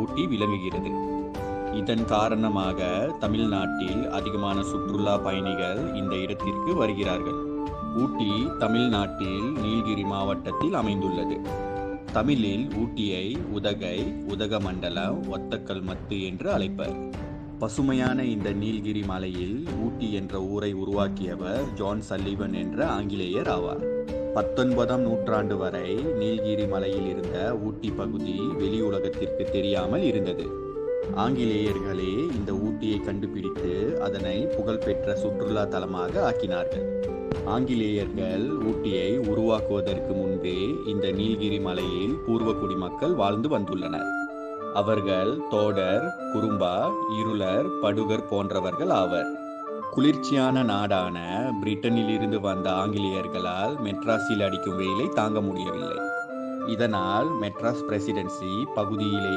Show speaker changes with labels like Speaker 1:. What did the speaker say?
Speaker 1: ஊட்டி விளங்குகிறது. இதன் காரணமாக தமிழ்நாட்டில் அதிகமான சுற்றுலா பயணிகள் இந்த இடத்திற்கு வருகிறார்கள். ஊட்டி தமிழ்நாட்டில் நீலகிரி மாவட்டத்தில் அமைந்துள்ளது. தமிழில் ஊட்டியை உதகை, உதகமண்டலம், ஒத்தக்கல்மத்து என்று அழைப்பர். பசுமையான இந்த நீலகிரி மலையில் ஊட்டி என்ற ஊரை உருவாக்கியவர் ஜான் சல்லிவன் என்ற ஆங்கிலேயர் ஆவார். 19ஆம் நூற்றாண்டு வரை நீலகிரி மலையில் இருந்த ஊட்டி பகுதி வெளி உலகத்திற்கு தெரியாமல் இருந்தது. ஆங்கிலேயர்களே இந்த ஊட்டியை கண்டுபிடித்து அதனை புகழ்பெற்ற சுற்றுலா தலமாக ஆக்கினார்கள். ஆங்கிலேயர்கள் ஊட்டியை உருவாக்குவதற்கு முன்பே இந்த நீலகிரி மலையில் பூர்வகுடி மக்கள் வாழ்ந்து வந்துள்ளனர். அவர்கள் தோடர், குறும்பா, இருளர், படுகர் போன்றவர்கள் ஆவர். குளிர்ச்சியான நாடான பிரிட்டனிலிருந்து வந்த ஆங்கிலேயர்களால் மெட்ராஸில் அடிக்கும் வெயிலை தாங்க முடியவில்லை. இதனால் மெட்ராஸ் பிரசிடென்சி பகுதியிலே